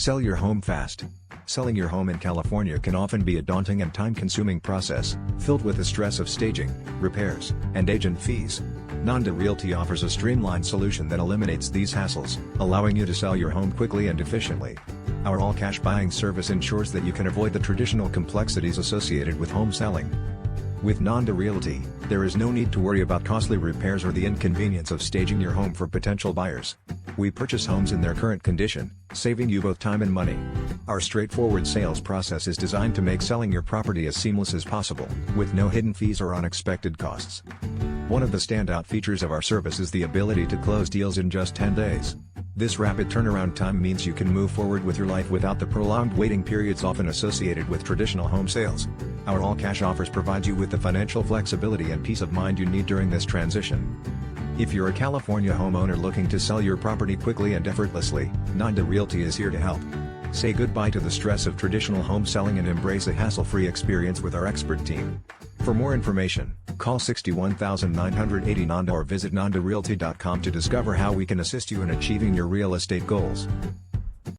Sell your home fast. Selling your home in California can often be a daunting and time-consuming process, filled with the stress of staging, repairs, and agent fees. Nanda Realty offers a streamlined solution that eliminates these hassles, allowing you to sell your home quickly and efficiently. Our all-cash buying service ensures that you can avoid the traditional complexities associated with home selling. With Nanda Realty, there is no need to worry about costly repairs or the inconvenience of staging your home for potential buyers. We purchase homes in their current condition, saving you both time and money. Our straightforward sales process is designed to make selling your property as seamless as possible, with no hidden fees or unexpected costs. One of the standout features of our service is the ability to close deals in just 10 days. This rapid turnaround time means you can move forward with your life without the prolonged waiting periods often associated with traditional home sales. Our all-cash offers provide you with the financial flexibility and peace of mind you need during this transition. If you're a California homeowner looking to sell your property quickly and effortlessly, Nanda Realty is here to help. Say goodbye to the stress of traditional home selling and embrace a hassle-free experience with our expert team. For more information, call 61980 Nanda or visit nandarealty.com to discover how we can assist you in achieving your real estate goals.